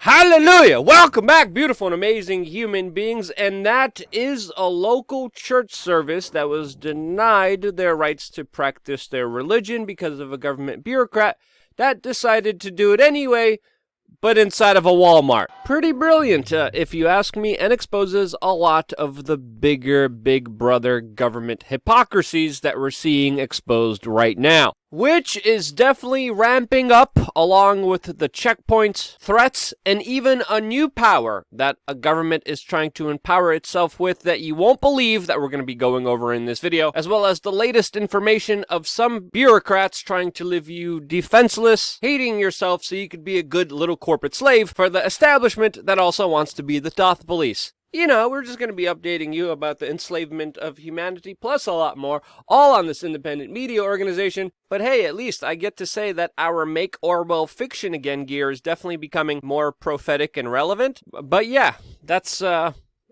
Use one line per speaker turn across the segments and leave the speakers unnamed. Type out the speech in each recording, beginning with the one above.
Hallelujah! Welcome back, beautiful and amazing human beings. And that is a local church service that was denied their rights to practice their religion because of a government bureaucrat that decided to do it anyway, but inside of a Walmart. Pretty brilliant, if you ask me, and exposes a lot of the bigger Big Brother government hypocrisies that we're seeing exposed right now, which is definitely ramping up along with the checkpoints, threats, and even a new power that a government is trying to empower itself with that you won't believe that we're going to be going over in this video, as well as the latest information of some bureaucrats trying to leave you defenseless, hating yourself so you could be a good little corporate slave for the establishment that also wants to be the Thoth police. You know, we're just going to be updating you about the enslavement of humanity, plus a lot more, all on this independent media organization. But hey, at least I get to say that our Make Orwell Fiction Again gear is definitely becoming more prophetic and relevant. But yeah, that's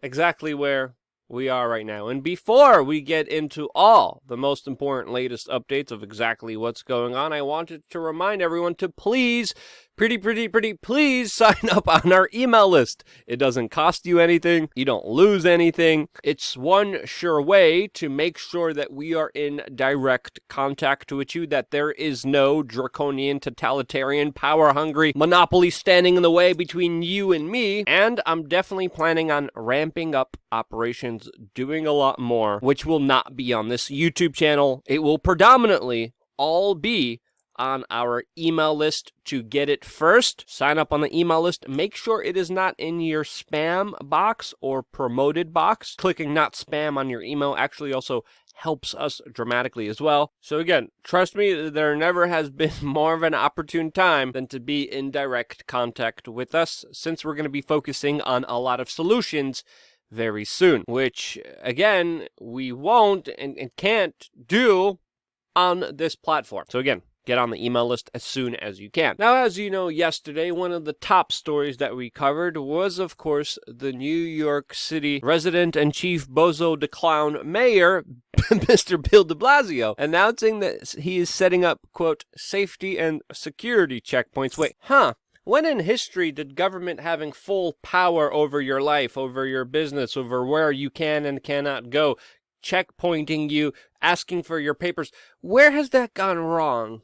exactly where we are right now. And before we get into all the most important latest updates of exactly what's going on, I wanted to remind everyone to please please sign up on our email list. It doesn't cost you anything. You don't lose anything. It's one sure way to make sure that we are in direct contact with you, that there is no draconian, totalitarian, power-hungry monopoly standing in the way between you and me. And I'm definitely planning on ramping up operations, doing a lot more, which will not be on this YouTube channel. It will predominantly all be on our email list. To get it first, sign up on the email list. Make sure it is not in your spam box or promoted box. Clicking not spam on your email actually also helps us dramatically as well. So again, trust me, there never has been more of an opportune time than to be in direct contact with us, since we're going to be focusing on a lot of solutions very soon, which again, we won't and can't do on this platform. So again, get on the email list as soon as you can. Now, as you know, yesterday, one of the top stories that we covered was, of course, the New York City resident and chief bozo de clown mayor, Mr. Bill de Blasio, announcing that he is setting up, quote, safety and security checkpoints. Wait, when in history did government having full power over your life, over your business, over where you can and cannot go, checkpointing you, asking for your papers, where has that gone wrong?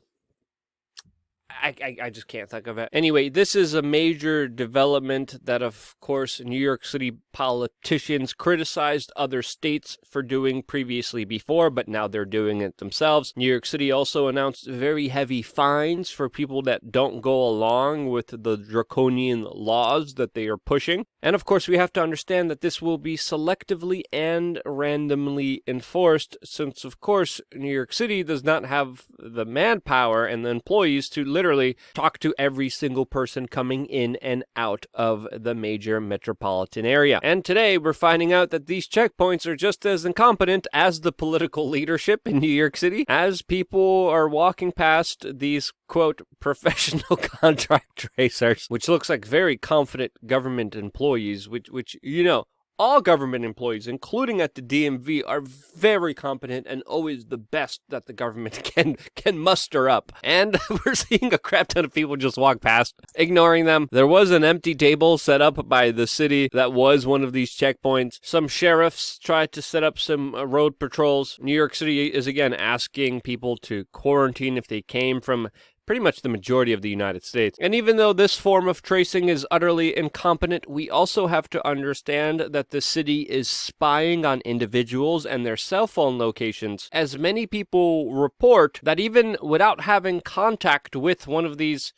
I just can't think of it. Anyway, this is a major development that, of course, New York City politicians criticized other states for doing previously before, but now they're doing it themselves. New York City also announced very heavy fines for people that don't go along with the draconian laws that they are pushing. And of course, we have to understand that this will be selectively and randomly enforced, since, of course, New York City does not have the manpower and the employees to literally talk to every single person coming in and out of the major metropolitan area. And today we're finding out that these checkpoints are just as incompetent as the political leadership in New York City, as people are walking past these, quote, professional contract tracers, which looks like very confident government employees, which you know, all government employees, including at the DMV, are very competent and always the best that the government can muster up. And we're seeing a crap ton of people just walk past, ignoring them. There was an empty table set up by the city that was one of these checkpoints. Some sheriffs tried to set up some road patrols. New York City is again asking people to quarantine if they came from pretty much the majority of the United States. And even though this form of tracing is utterly incompetent, we also have to understand that the city is spying on individuals and their cell phone locations, as many people report that even without having contact with one of these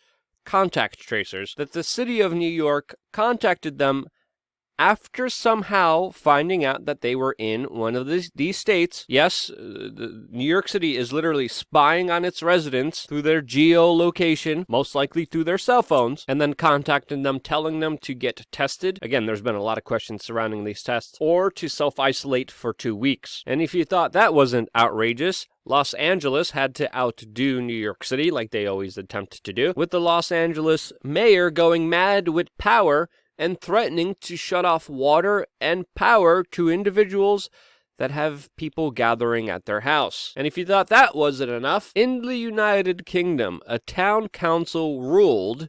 contact tracers, that the city of New York contacted them after somehow finding out that they were in one of these states. Yes, New York City is literally spying on its residents through their geolocation, most likely through their cell phones, and then contacting them, telling them to get tested. Again, there's been a lot of questions surrounding these tests, or to self-isolate for 2 weeks. And if you thought that wasn't outrageous, Los Angeles had to outdo New York City, like they always attempt to do, with the Los Angeles mayor going mad with power and threatening to shut off water and power to individuals that have people gathering at their house. And if you thought that wasn't enough, in the United Kingdom, a town council ruled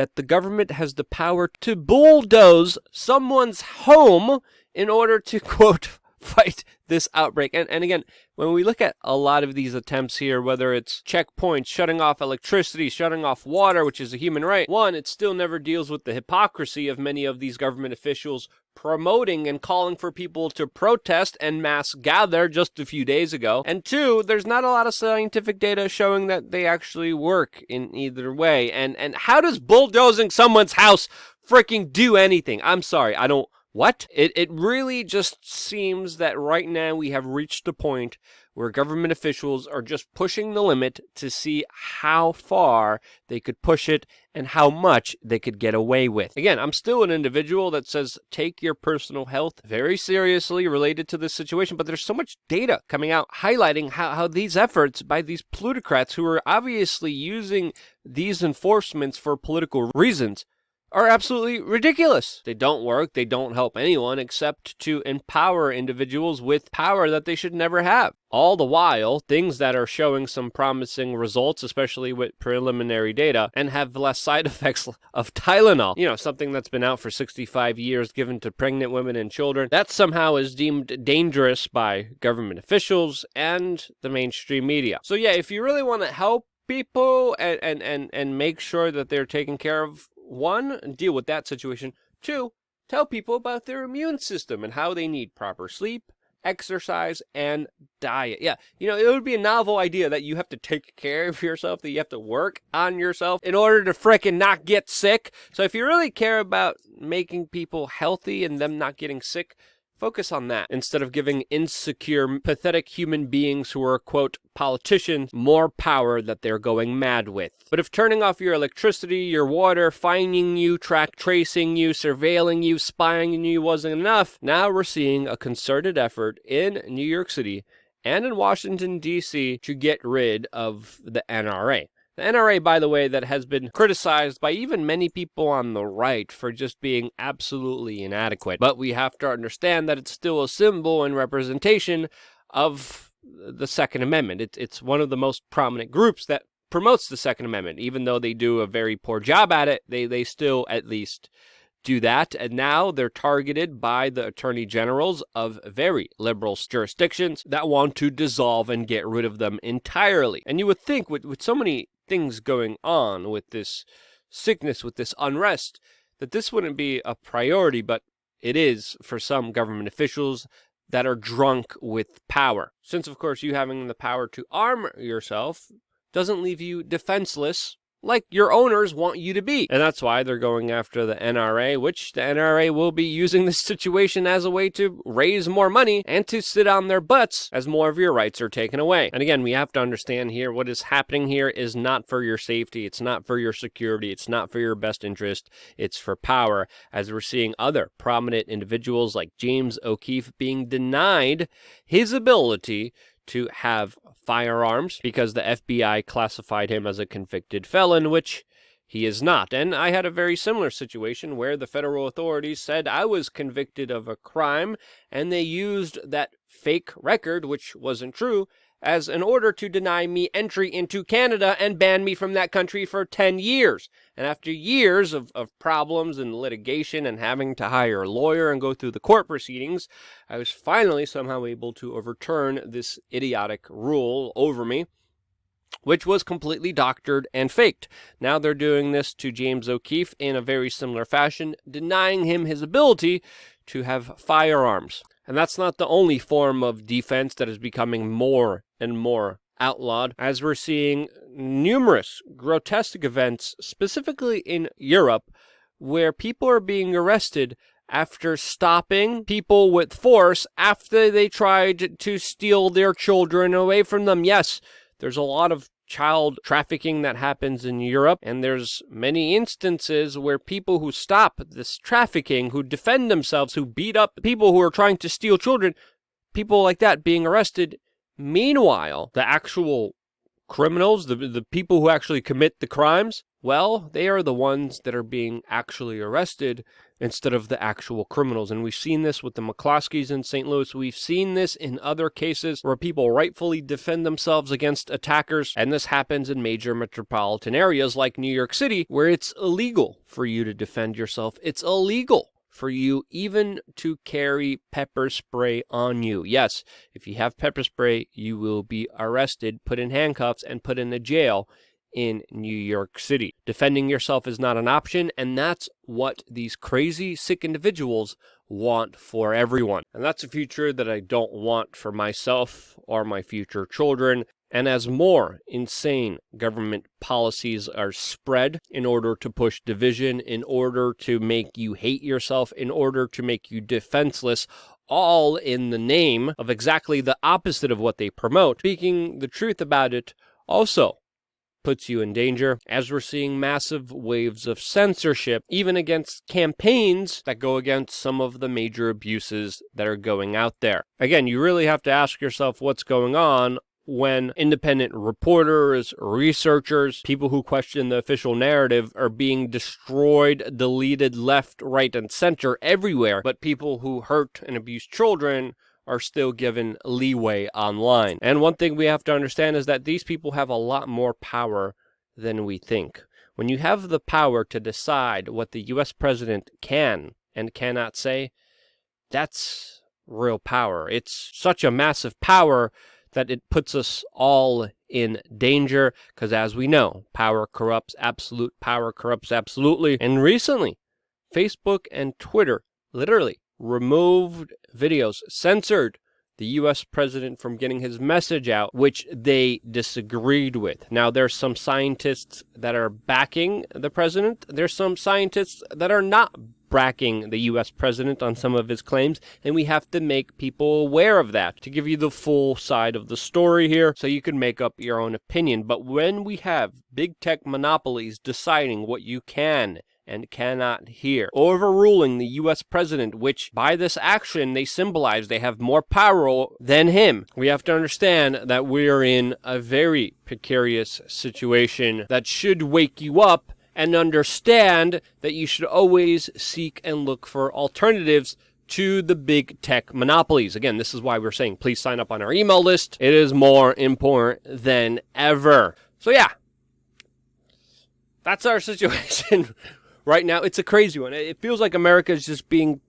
that the government has the power to bulldoze someone's home in order to, quote, fight this outbreak. And again, when we look at a lot of these attempts here, whether it's checkpoints, shutting off electricity, shutting off water, which is a human right, one, it still never deals with the hypocrisy of many of these government officials promoting and calling for people to protest and mass gather just a few days ago. And two, there's not a lot of scientific data showing that they actually work in either way. And how does bulldozing someone's house freaking do anything? I'm sorry, I don't... What? It really just seems that right now we have reached a point where government officials are just pushing the limit to see how far they could push it and how much they could get away with. Again, I'm still an individual that says take your personal health very seriously related to this situation, but there's so much data coming out highlighting how these efforts by these plutocrats who are obviously using these enforcements for political reasons are absolutely ridiculous. They don't work. They don't help anyone except to empower individuals with power that they should never have. All the while, things that are showing some promising results, especially with preliminary data, and have less side effects of Tylenol, you know, something that's been out for 65 years, given to pregnant women and children, that somehow is deemed dangerous by government officials and the mainstream media. So yeah, if you really want to help people and make sure that they're taken care of, one, deal with that situation. Two, tell people about their immune system and how they need proper sleep, exercise, and diet. Yeah, you know, it would be a novel idea that you have to take care of yourself, that you have to work on yourself in order to frickin' not get sick. So if you really care about making people healthy and them not getting sick, focus on that instead of giving insecure, pathetic human beings who are, quote, politicians more power that they're going mad with. But if turning off your electricity, your water, finding you, track tracing you, surveilling you, spying on you wasn't enough, now we're seeing a concerted effort in New York City and in Washington, D.C. to get rid of the NRA. The NRA, by the way, that has been criticized by even many people on the right for just being absolutely inadequate. But we have to understand that it's still a symbol and representation of the Second Amendment. It's one of the most prominent groups that promotes the Second Amendment. Even though they do a very poor job at it, they still at least do that. And now they're targeted by the attorney generals of very liberal jurisdictions that want to dissolve and get rid of them entirely. And you would think with so many things going on with this sickness, with this unrest, that this wouldn't be a priority, but it is for some government officials that are drunk with power. Since, of course, you having the power to arm yourself doesn't leave you defenseless like your owners want you to be. And that's why they're going after the NRA, which the NRA will be using this situation as a way to raise more money and to sit on their butts as more of your rights are taken away. And again, we have to understand here what is happening here is not for your safety. It's not for your security. It's not for your best interest. It's for power, as we're seeing other prominent individuals like James O'Keefe being denied his ability to have firearms because the FBI classified him as a convicted felon, which he is not. And I had a very similar situation where the federal authorities said I was convicted of a crime, and they used that fake record, which wasn't true, as an order to deny me entry into Canada and ban me from that country for 10 years. And after years of problems and litigation and having to hire a lawyer and go through the court proceedings, I was finally somehow able to overturn this idiotic rule over me, which was completely doctored and faked. Now they're doing this to James O'Keefe in a very similar fashion, denying him his ability to have firearms. And that's not the only form of defense that is becoming more and more outlawed, as we're seeing numerous grotesque events, specifically in Europe, where people are being arrested after stopping people with force after they tried to steal their children away from them. Yes, there's a lot of child trafficking that happens in Europe, and there's many instances where people who stop this trafficking, who defend themselves, who beat up people who are trying to steal children, people like that being arrested. Meanwhile, the actual criminals, the people who actually commit the crimes, well, they are the ones that are being actually arrested instead of the actual criminals. And we've seen this with the McCloskeys in St. Louis. We've seen this in other cases where people rightfully defend themselves against attackers. And this happens in major metropolitan areas like New York City, where it's illegal for you to defend yourself. It's illegal for you even to carry pepper spray on you. Yes, if you have pepper spray, you will be arrested, put in handcuffs, and put in a jail in New York City. Defending yourself is not an option, and that's what these crazy, sick individuals want for everyone. And that's a future that I don't want for myself or my future children. And as more insane government policies are spread in order to push division, in order to make you hate yourself, in order to make you defenseless, all in the name of exactly the opposite of what they promote, speaking the truth about it also puts you in danger, as we're seeing massive waves of censorship, even against campaigns that go against some of the major abuses that are going out there. Again, you really have to ask yourself what's going on when independent reporters, researchers, people who question the official narrative are being destroyed, deleted left, right, and center everywhere, but people who hurt and abuse children are still given leeway online. And one thing we have to understand is that these people have a lot more power than we think. When you have the power to decide what the U.S. president can and cannot say, that's real power. It's such a massive power that it puts us all in danger, because as we know, power corrupts absolute, power corrupts absolutely. And recently, Facebook and Twitter literally removed videos, censored the U.S. president from getting his message out, which they disagreed with. Now, there's some scientists that are backing the president. There's some scientists that are not backing the U.S. president on some of his claims, and we have to make people aware of that to give you the full side of the story here so you can make up your own opinion. But when we have big tech monopolies deciding what you can and cannot hear, overruling the U.S. president, which by this action they symbolize they have more power than him, we have to understand that we are in a very precarious situation that should wake you up and understand that you should always seek and look for alternatives to the big tech monopolies. Again, this is why we're saying please sign up on our email list. It is more important than ever. So yeah, that's our situation right now. It's a crazy one. It feels like America is just being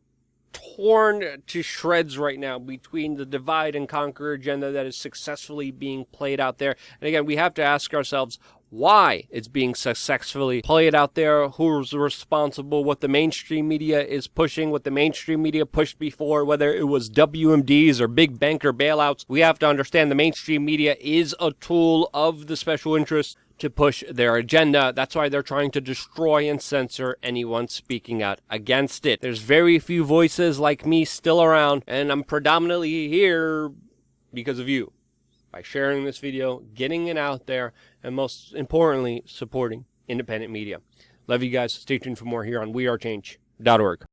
torn to shreds right now between the divide and conquer agenda that is successfully being played out there. And again, we have to ask ourselves why it's being successfully played out there, who's responsible, what the mainstream media is pushing, what the mainstream media pushed before, whether it was WMDs or big banker bailouts. We have to understand the mainstream media is a tool of the special interests to push their agenda. That's why they're trying to destroy and censor anyone speaking out against it. There's very few voices like me still around, and I'm predominantly here because of you. By sharing this video, getting it out there, and most importantly, supporting independent media. Love you guys. Stay tuned for more here on wearechange.org.